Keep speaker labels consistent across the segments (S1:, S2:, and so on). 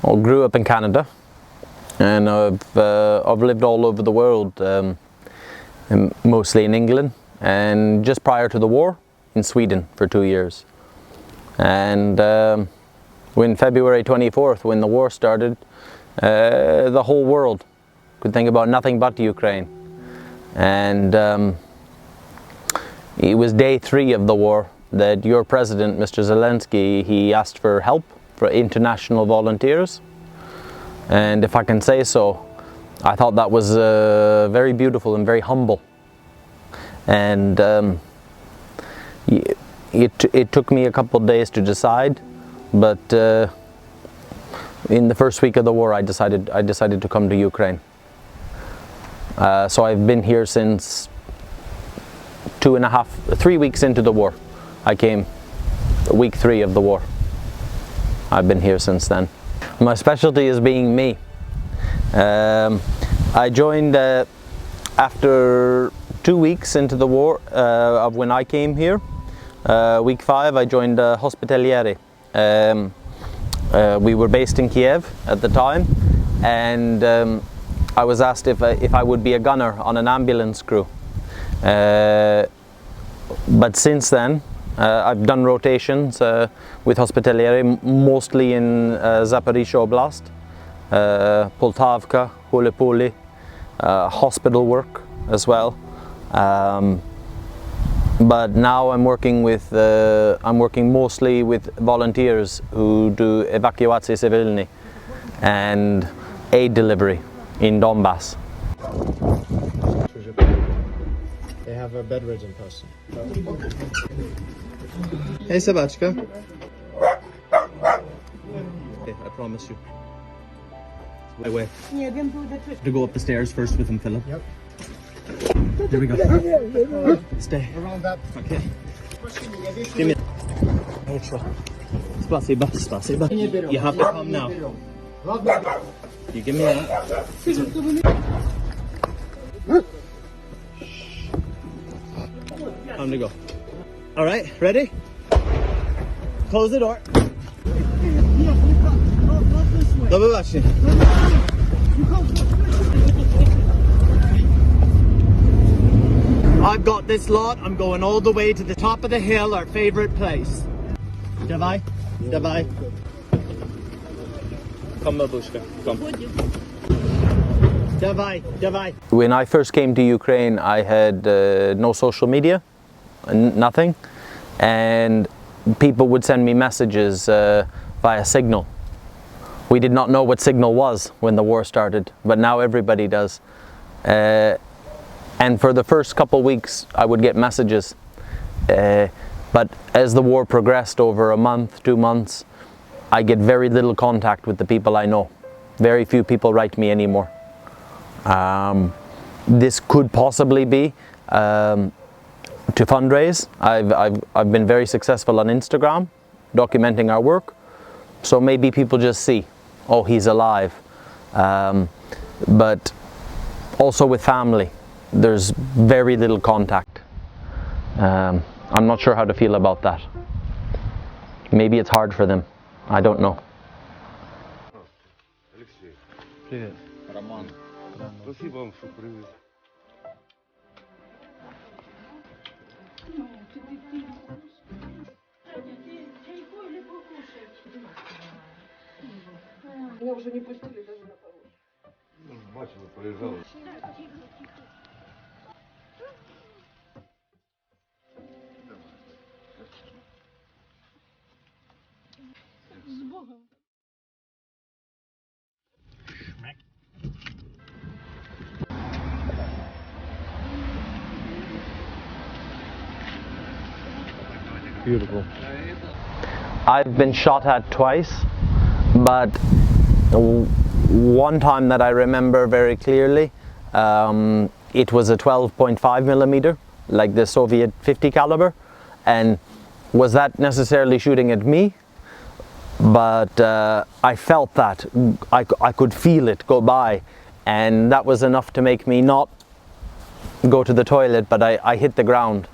S1: I grew up in Canada, and I've lived all over the world, mostly in England, and just prior to the war in Sweden for 2 years. And when February 24th, when the war started, the whole world could think about nothing but Ukraine. And it was day 3 of the war that your president, Mr. Zelensky, he asked for help for international volunteers. And if I can say so, I thought that was very beautiful and very humble. And it took me a couple of days to decide, but in the first week of the war I decided to come to Ukraine. So I've been here since 3 weeks into the war. I came week 3 of the war. I've been here since then. My specialty is being me. I joined after 2 weeks into the war of when I came here. Week 5 I joined Hospitalieri. We were based in Kiev at the time, and I was asked if I would be a gunner on an ambulance crew. But since then I've done rotations with Hospitalieri, mostly in Zaporizhzhia Oblast, Poltavka, Hulepuli, hospital work as well. But now I'm working mostly with volunteers who do evacuacji cywilnej and aid delivery in Donbass.
S2: They have a bedridden person. Hey, Sabaczka. Okay, I promise you. My way. To go up the stairs first with him, Philip. Yep. Here we go. Stay. Around that. Okay. Give me. Spasiba, spasiba. You have to come now. You give me that. Time to go. All right, ready? Close the door. Добрый вечер. I've got this lot. I'm going all the way to the top of the hill, our favorite place. Давай, давай. Come, babushka, come. Давай, давай.
S1: When I first came to Ukraine, I had no social media, nothing, and people would send me messages via Signal. We did not know what Signal was when the war started, but now everybody does. And for the first couple weeks I would get messages, but as the war progressed over a month, 2 months, I get very little contact with the people I know. Very few people write me anymore. This could possibly be to fundraise. I've been very successful on Instagram documenting our work, so maybe people just see, oh, he's alive. But also with family, there's very little contact. I'm not sure how to feel about that. Maybe it's hard for them. I don't know.
S3: Привет. Роман. Спасибо вам, что привезли.
S4: Меня уже не пустили даже на порог.
S3: Ну, бачила, проезжала.
S4: С Богом.
S2: Beautiful.
S1: I've been shot at twice, but one time that I remember very clearly, it was a 12.5 millimeter, like the Soviet 50 caliber, and was that necessarily shooting at me? But I felt that, I could feel it go by, and that was enough to make me not go to the toilet, but I hit the ground.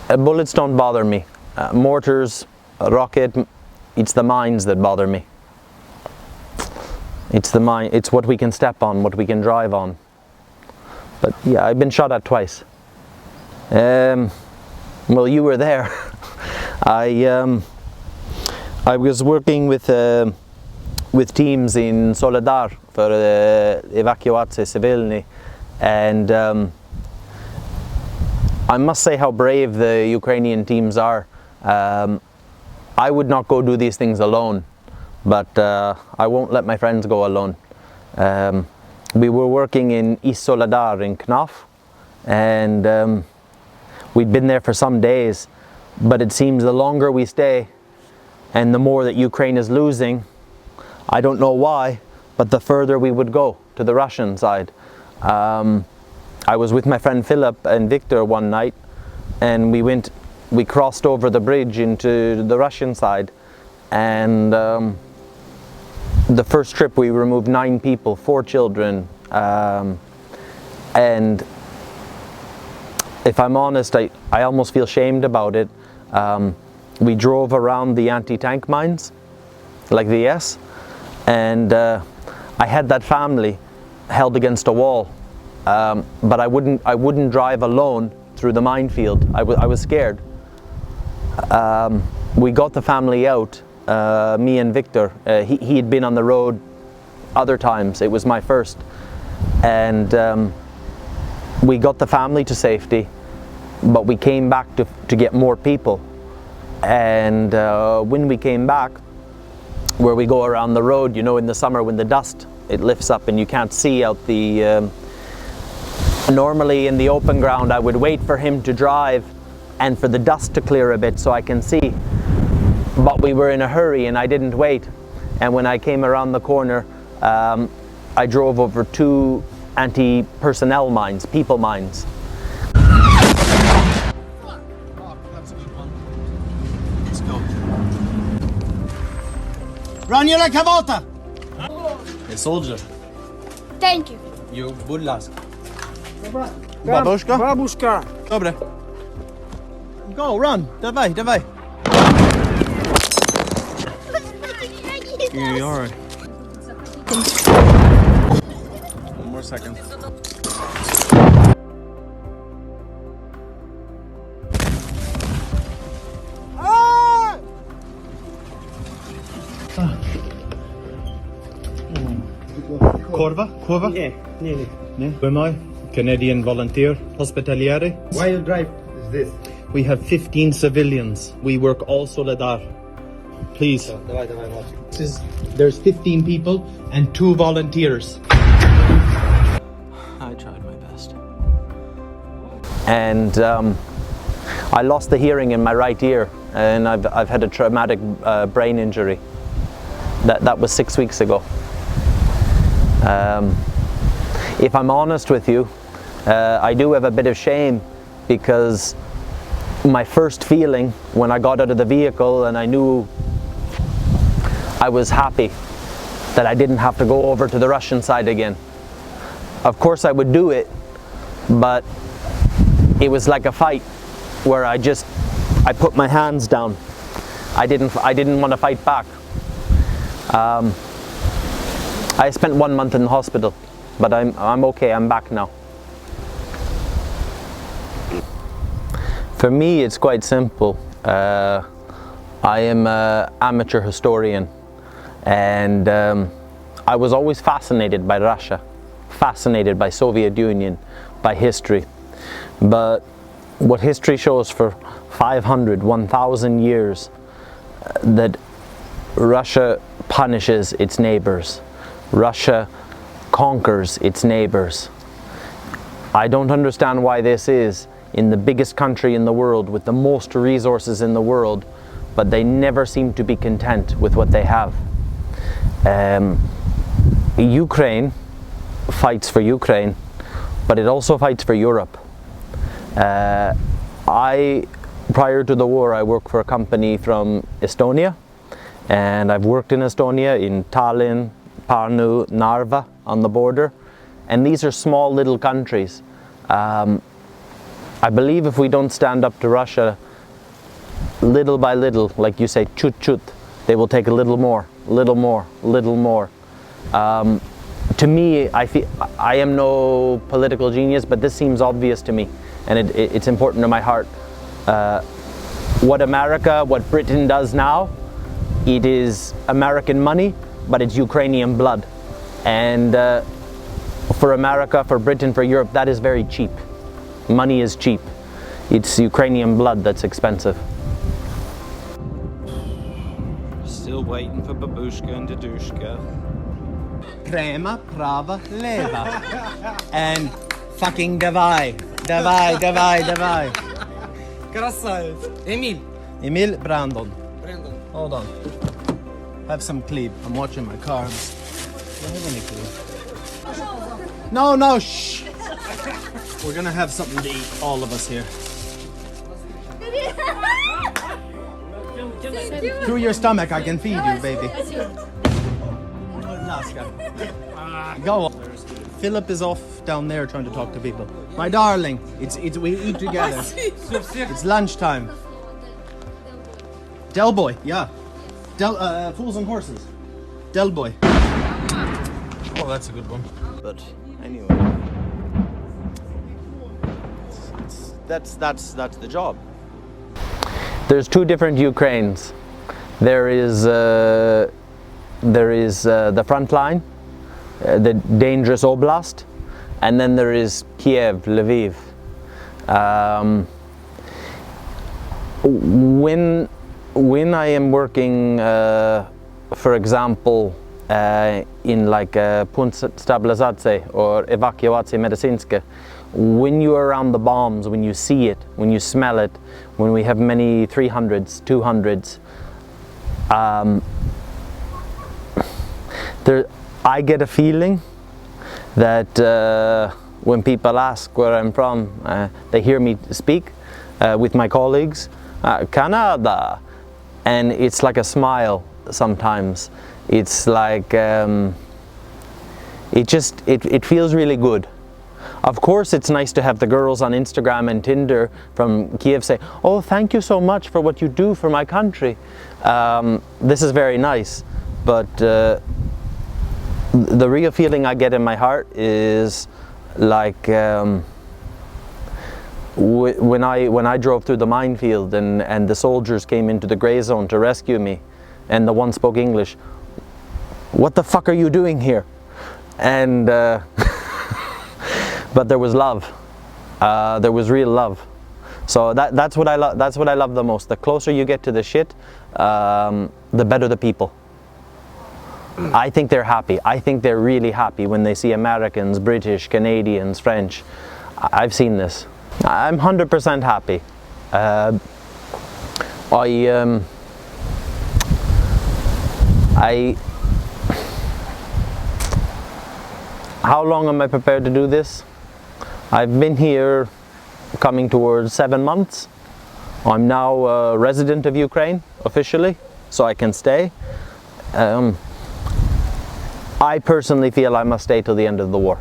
S1: Bullets don't bother me. Mortars, rocket, it's the mines that bother me. It's what we can step on, what we can drive on. But yeah, I've been shot at twice. Well, you were there. I was working with teams in Soledar for evacuacji cywilnej, and I must say how brave the Ukrainian teams are. I would not go do these things alone, but I won't let my friends go alone. We were working in East Soledar in Knaf, and we'd been there for some days, but it seems the longer we stay and the more that Ukraine is losing, I don't know why, but the further we would go to the Russian side. I was with my friend Philip and Victor one night, and we crossed over the bridge into the Russian side, and the first trip we removed 9 people, 4 children, and if I'm honest, I almost feel shamed about it. We drove around the anti-tank mines, like the S, and I had that family held against a wall, but I wouldn't drive alone through the minefield. I was scared. We got the family out, me and Victor. He had been on the road other times. It was my first, and we got the family to safety, but we came back to get more people. And when we came back, where we go around the road, you know, in the summer when the dust, it lifts up and you can't see out the... Normally in the open ground I would wait for him to drive and for the dust to clear a bit so I can see. But we were in a hurry and I didn't wait. And when I came around the corner, I drove over 2 anti-personnel mines, people mines.
S2: Run you like a water! A soldier.
S4: Thank you.
S2: You будь ласка. Babushka?
S5: Babushka.
S2: Dobre. Go, run. Dawaj, dawaj. You're alright. 1 more second. Kurva?
S5: Nie.
S2: Who am I? Canadian volunteer, hospitaliere.
S5: Why you drive is this?
S2: We have 15 civilians. We work all Soledar. Please.
S5: Давай, watch.
S2: There's 15 people and 2 volunteers. I tried my best.
S1: And I lost the hearing in my right ear, and I've had a traumatic brain injury. That was 6 weeks ago. If I'm honest with you, I do have a bit of shame, because my first feeling when I got out of the vehicle and I knew I was happy that I didn't have to go over to the Russian side again. Of course I would do it, but it was like a fight where I put my hands down. I didn't want to fight back. I spent 1 month in the hospital, but I'm okay, I'm back now. For me, it's quite simple. I am an amateur historian, and I was always fascinated by Russia, fascinated by Soviet Union, by history. But what history shows for 500, 1,000 years, that Russia punishes its neighbors. Russia conquers its neighbors. I don't understand why this is in the biggest country in the world with the most resources in the world, but they never seem to be content with what they have. Ukraine fights for Ukraine, but it also fights for Europe. Prior to the war, I worked for a company from Estonia, and I've worked in Estonia, in Tallinn, Pärnu, Narva on the border, and these are small little countries. I believe if we don't stand up to Russia little by little, like you say, chut chut, they will take a little more, little more, little more. To me, I feel I am no political genius, but this seems obvious to me, and it's important to my heart. What America, what Britain does now, it is American money, but it's Ukrainian blood. And for America, for Britain, for Europe, that is very cheap. Money is cheap. It's Ukrainian blood that's expensive.
S3: Still waiting for babushka and dadushka.
S2: Prema, prava, leva. And fucking davai. Davai, davai, davai.
S6: Красавец. Эмиль.
S2: Emil, Brandon.
S6: Брэндон.
S2: Hold on. Have some cleave. I'm watching my carbs. Do I have any cleave? No, no, shh. We're gonna have something to eat, all of us here. Through your stomach, I can feed you, baby. Go on. Philip is off down there trying to talk to people. My darling, it's we eat together. It's lunchtime. Del Boy, yeah. Fools and Horses. Del Boy. Oh, that's a good one. But anyway, that's the job.
S1: There's two different Ukraines. There is the front line, the dangerous oblast, and then there is Kiev, Lviv. When I am working, for example, in like punkt stabilizacji or evakuacji medicynska, when you're around the bombs, when you see it, when you smell it, when we have many 300s, 200s, I get a feeling that when people ask where I'm from, they hear me speak with my colleagues, Canada, and it's like a smile sometimes. It's like, it feels really good. Of course, it's nice to have the girls on Instagram and Tinder from Kiev say, "Oh, thank you so much for what you do for my country." This is very nice, but the real feeling I get in my heart is like when I drove through the minefield and the soldiers came into the gray zone to rescue me, and the one spoke English. "What the fuck are you doing here?" And but there was love. There was real love. So that's what I love. That's what I love the most. The closer you get to the shit, the better the people. I think they're happy. I think they're really happy when they see Americans, British, Canadians, French. I've seen this. I'm 100% happy. How long am I prepared to do this? I've been here coming towards 7 months. I'm now a resident of Ukraine officially, so I can stay. I personally feel I must stay till the end of the war.